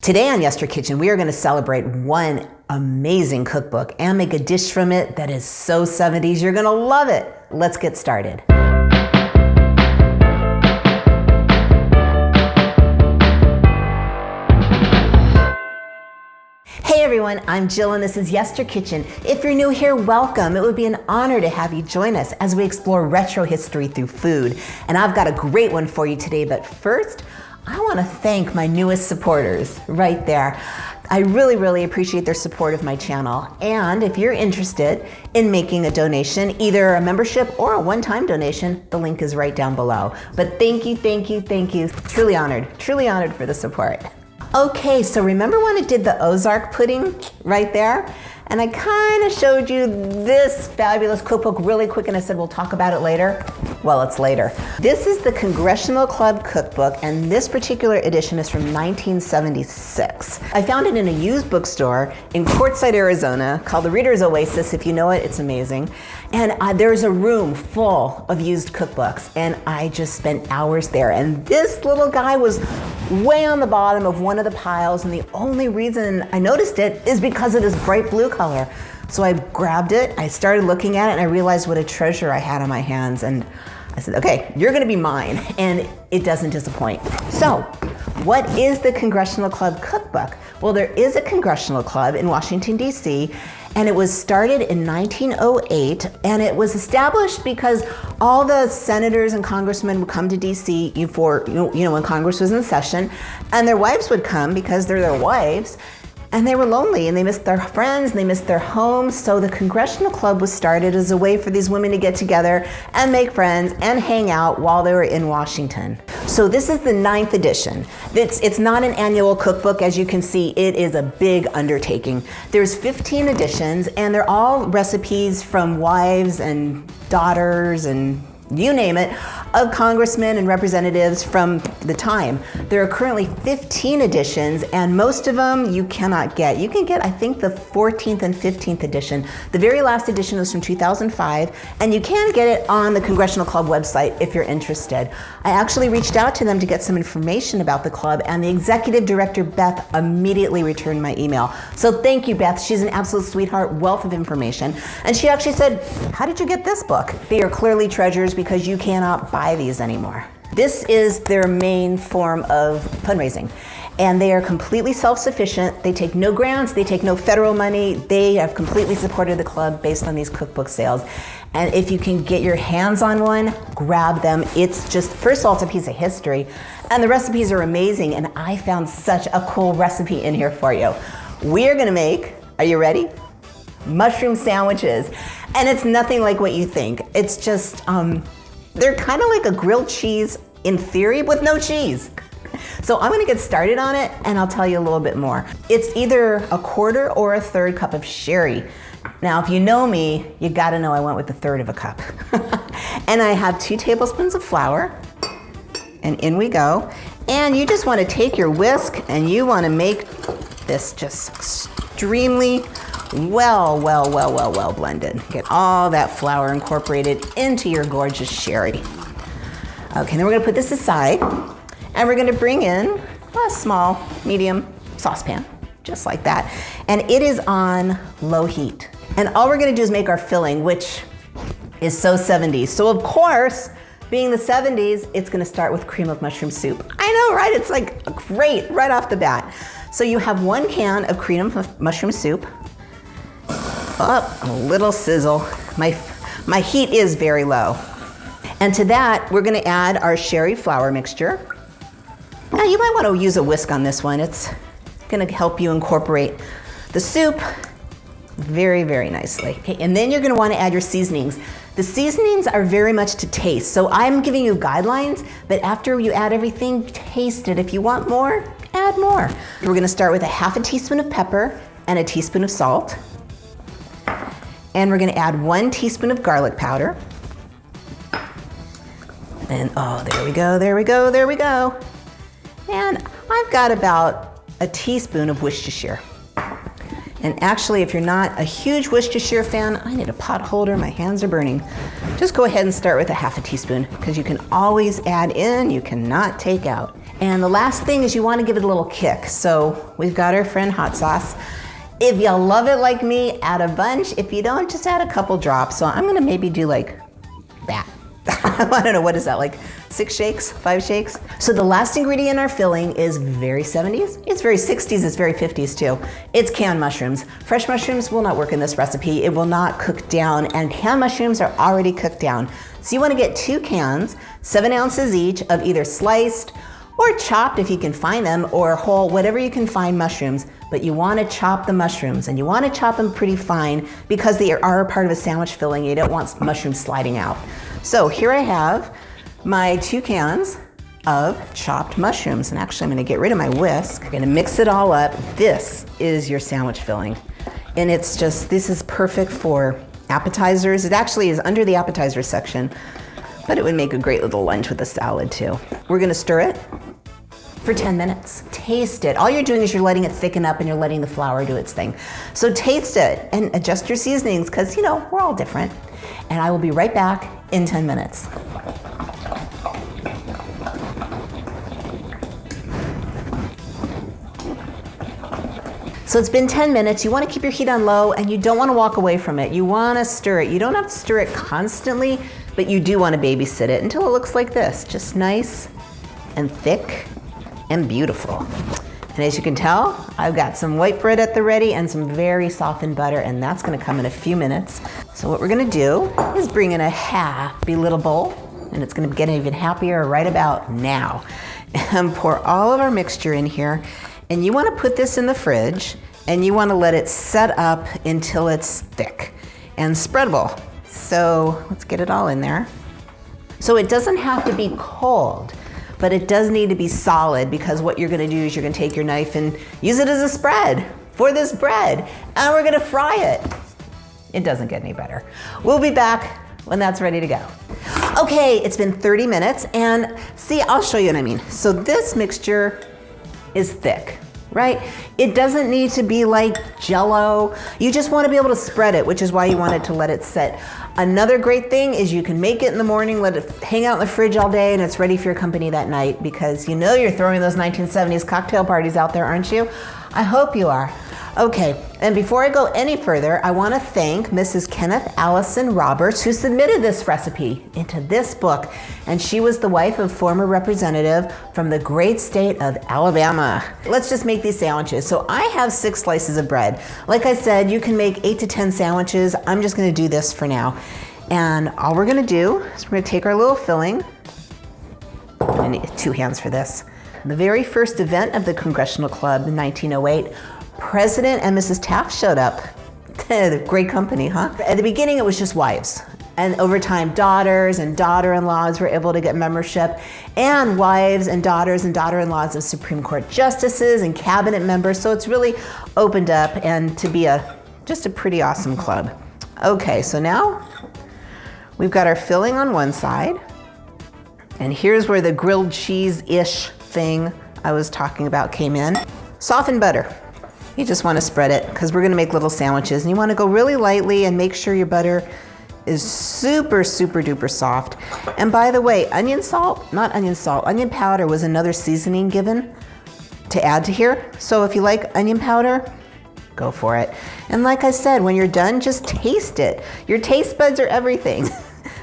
Today on Yester Kitchen, we are going to celebrate one amazing cookbook and make a dish from it that is so 70s. You're going to love it. Let's get started. Hey everyone, I'm Jill and this is Yester Kitchen. If you're new here, welcome. It would be an honor to have you join us as we explore retro history through food. And I've got a great one for you today, but first, I want to thank my newest supporters right there. I really appreciate their support of my channel. And if you're interested in making a donation, either a membership or a one-time donation, the link is right down below. But thank you. Truly honored for the support. Okay, so remember when I did the Ozark pudding right there? And I kind of showed you this fabulous cookbook really quick and I said we'll talk about it later. Well, it's later. This is the Congressional Club cookbook and this particular edition is from 1976. I found it in a used bookstore in Quartzsite, Arizona called the Reader's Oasis. If you know it, it's amazing. And there's a room full of used cookbooks and I just spent hours there. And this little guy was way on the bottom of one of the piles and the only reason I noticed it is because of this bright blue color. So I grabbed it, I started looking at it and I realized what a treasure I had on my hands and I said, okay, you're gonna be mine, and it doesn't disappoint. So, what is the Congressional Club cookbook? Well, there is a Congressional Club in Washington, D.C., and it was started in 1908, and it was established because all the senators and congressmen would come to D.C. for, when Congress was in session, and their wives would come because they're their wives, and they were lonely and they missed their friends and they missed their homes. So the Congressional Club was started as a way for these women to get together and make friends and hang out while they were in Washington. So this is the 9th edition. It's not an annual cookbook. As you can see, it is a big undertaking. There's 15 editions and they're all recipes from wives and daughters and you name it, of congressmen and representatives from the time. There are currently 15 editions and most of them you cannot get. You can get, I think, the 14th and 15th edition. The very last edition was from 2005 and you can get it on the Congressional Club website if you're interested. I actually reached out to them to get some information about the club and the executive director, Beth, immediately returned my email. So thank you, Beth. She's an absolute sweetheart, wealth of information. And she actually said, how did you get this book? They are clearly treasures because you cannot buy these anymore. This is their main form of fundraising. And they are completely self-sufficient. They take no grants, they take no federal money. They have completely supported the club based on these cookbook sales. And if you can get your hands on one, grab them. It's just, first of all, it's a piece of history. And the recipes are amazing. And I found such a cool recipe in here for you. We are gonna make, are you ready? Mushroom sandwiches. And it's nothing like what you think. It's just, they're kind of like a grilled cheese in theory with no cheese. So I'm gonna get started on it and I'll tell you a little bit more. It's either a 1/4 or a 1/3 cup of sherry. Now, if you know me, you gotta know I went with a 1/3 of a cup. And I have 2 tablespoons of flour and in we go. And you just wanna take your whisk and you wanna make this just extremely well blended. Get all that flour incorporated into your gorgeous sherry. Okay, then we're gonna put this aside and we're gonna bring in a small, medium saucepan, just like that. And it is on low heat. And all we're gonna do is make our filling, which is so 70s. So of course, being the 70s, it's gonna start with cream of mushroom soup. I know, right? It's like great right off the bat. So you have 1 can of cream of mushroom soup. A little sizzle. My heat is very low. And to that, we're gonna add our sherry flour mixture. Now you might wanna use a whisk on this one. It's gonna help you incorporate the soup very nicely. Okay, and then you're gonna wanna add your seasonings. The seasonings are very much to taste. So I'm giving you guidelines, but after you add everything, taste it. If you want more, add more. We're gonna start with a 1/2 teaspoon of pepper and a teaspoon of salt. And we're gonna add 1 teaspoon of garlic powder. And oh, there we go. And I've got about a teaspoon of Worcestershire. And actually, if you're not a huge Worcestershire fan, I need a pot holder, my hands are burning. Just go ahead and start with a 1/2 teaspoon because you can always add in, you cannot take out. And the last thing is you want to give it a little kick. So we've got our friend hot sauce. If you love it like me, add a bunch. If you don't, just add a couple drops. So I'm gonna maybe do like that. I don't know, what is that, like 6 shakes, 5 shakes? So the last ingredient in our filling is very 70s. It's very 60s, it's very 50s too. It's canned mushrooms. Fresh mushrooms will not work in this recipe. It will not cook down, and canned mushrooms are already cooked down. So you wanna get 2 cans, 7 ounces each of either sliced or chopped if you can find them, or whole, whatever you can find mushrooms. But you wanna chop the mushrooms, and you wanna chop them pretty fine because they are a part of a sandwich filling. You don't want mushrooms sliding out. So here I have my 2 cans of chopped mushrooms. And actually I'm gonna get rid of my whisk. I'm gonna mix it all up. This is your sandwich filling. And it's just, this is perfect for appetizers. It actually is under the appetizer section, but it would make a great little lunch with a salad too. We're gonna stir it for 10 minutes. Taste it. All you're doing is you're letting it thicken up and you're letting the flour do its thing. So taste it and adjust your seasonings because, you know, we're all different. And I will be right back in 10 minutes. So it's been 10 minutes. You want to keep your heat on low and you don't want to walk away from it. You want to stir it. You don't have to stir it constantly, but you do want to babysit it until it looks like this. Just nice and thick and beautiful. And as you can tell, I've got some white bread at the ready and some very softened butter, and that's gonna come in a few minutes. So what we're gonna do is bring in a happy little bowl, and it's gonna get even happier right about now. And pour all of our mixture in here, and you wanna put this in the fridge, and you wanna let it set up until it's thick and spreadable. So let's get it all in there. So it doesn't have to be cold, but it does need to be solid, because what you're gonna do is you're gonna take your knife and use it as a spread for this bread, and we're gonna fry it. It doesn't get any better. We'll be back when that's ready to go. Okay, it's been 30 minutes, and see, I'll show you what I mean. So this mixture is thick, right? It doesn't need to be like Jell-O. You just wanna be able to spread it, which is why you wanted to let it set. Another great thing is you can make it in the morning, let it hang out in the fridge all day, and it's ready for your company that night, because you know you're throwing those 1970s cocktail parties out there, aren't you? I hope you are. Okay, and before I go any further, I want to thank Mrs. Kenneth Allison Roberts, who submitted this recipe into this book, and she was the wife of former representative from the great state of Alabama. Let's just make these sandwiches. So I have 6 slices of bread. Like I said, you can make 8 to 10 sandwiches. I'm just going to do this for now. And all we're going to do is we're going to take our little filling. I need 2 hands for this. The very first event of the Congressional Club in 1908, President and Mrs. Taft showed up. Great company, huh? At the beginning, it was just wives. And over time, daughters and daughter-in-laws were able to get membership, and wives and daughter-in-laws of Supreme Court justices and cabinet members. So it's really opened up and to be just a pretty awesome club. Okay, so now we've got our filling on one side. And here's where the grilled cheese-ish thing I was talking about came in. Softened butter. You just want to spread it because we're going to make little sandwiches, and you want to go really lightly and make sure your butter is super, super duper soft. And by the way, onion powder was another seasoning given to add to here. So if you like onion powder, go for it. And like I said, when you're done, just taste it. Your taste buds are everything.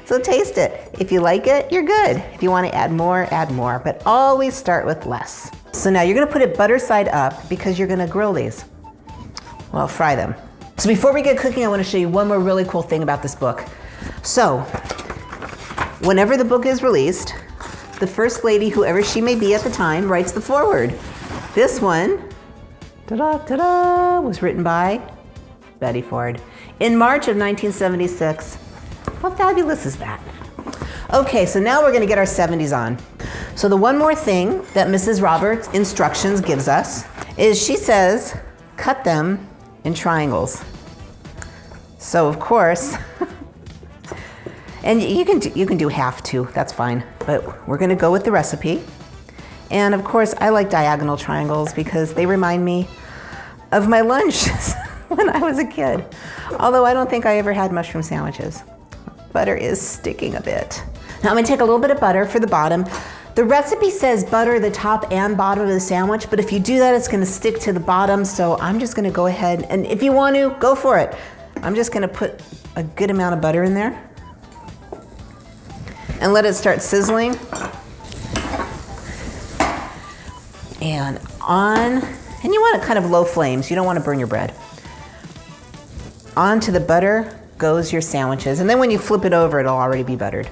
So taste it. If you like it, you're good. If you want to add more, but always start with less. So now you're gonna put it butter side up because you're gonna grill these. Well, fry them. So before we get cooking, I wanna show you one more really cool thing about this book. So, whenever the book is released, the first lady, whoever she may be at the time, writes the foreword. This one, ta-da, was written by Betty Ford in March of 1976. How fabulous is that? Okay, so now we're gonna get our 70s on. So the one more thing that Mrs. Roberts' instructions gives us is she says, cut them in triangles. So of course, and you can do half too, that's fine. But we're gonna go with the recipe. And of course, I like diagonal triangles because they remind me of my lunches when I was a kid. Although I don't think I ever had mushroom sandwiches. Butter is sticking a bit. Now I'm gonna take a little bit of butter for the bottom. The recipe says butter the top and bottom of the sandwich, but if you do that, it's gonna stick to the bottom, so I'm just gonna go ahead, and if you want to, go for it. I'm just gonna put a good amount of butter in there and let it start sizzling. And you want it kind of low flames. You don't want to burn your bread. Onto the butter goes your sandwiches, and then when you flip it over, it'll already be buttered.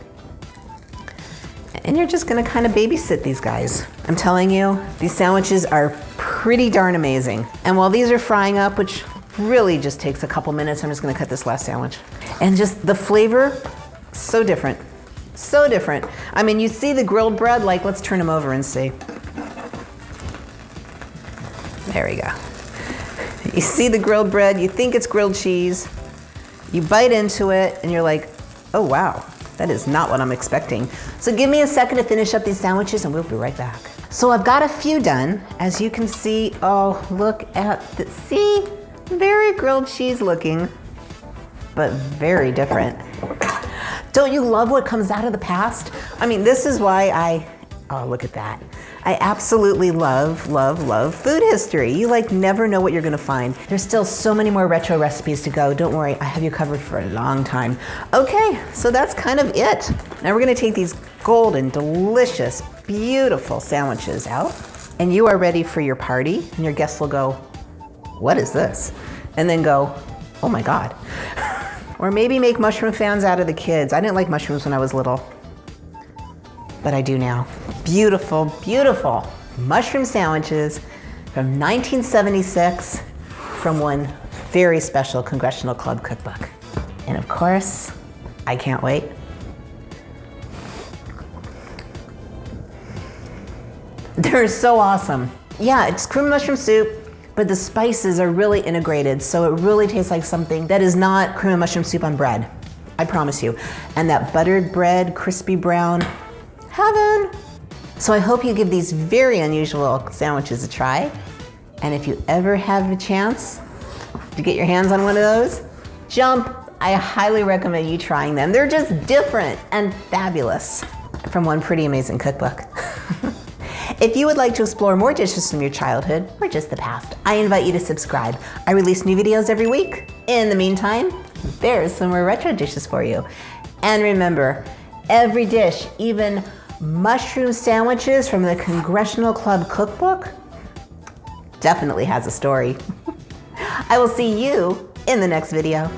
And you're just gonna kind of babysit these guys. I'm telling you, these sandwiches are pretty darn amazing. And while these are frying up, which really just takes a couple minutes, I'm just gonna cut this last sandwich. And just the flavor, so different, so different. I mean, you see the grilled bread, like let's turn them over and see. There we go. You see the grilled bread, you think it's grilled cheese, you bite into it and you're like, oh wow, that is not what I'm expecting. So give me a second to finish up these sandwiches and we'll be right back. So I've got a few done. As you can see, oh, look at the, see, very grilled cheese looking, but very different. Don't you love what comes out of the past? I mean, this is why oh, look at that. I absolutely love, love, love food history. You like never know what you're gonna find. There's still so many more retro recipes to go. Don't worry, I have you covered for a long time. Okay, so that's kind of it. Now we're gonna take these golden, delicious, beautiful sandwiches out, and you are ready for your party, and your guests will go, what is this? And then go, oh my God. Or maybe make mushroom fans out of the kids. I didn't like mushrooms when I was little, but I do now. Beautiful, beautiful mushroom sandwiches from 1976 from one very special Congressional Club cookbook. And of course, I can't wait. They're so awesome. Yeah, it's cream mushroom soup, but the spices are really integrated, so it really tastes like something that is not cream and mushroom soup on bread. I promise you. And that buttered bread, crispy brown, heaven. So I hope you give these very unusual sandwiches a try. And if you ever have a chance to get your hands on one of those, jump. I highly recommend you trying them. They're just different and fabulous from one pretty amazing cookbook. If you would like to explore more dishes from your childhood or just the past, I invite you to subscribe. I release new videos every week. In the meantime, there's some more retro dishes for you. And remember, every dish, even mushroom sandwiches from the Congressional Club cookbook, definitely has a story. I will see you in the next video.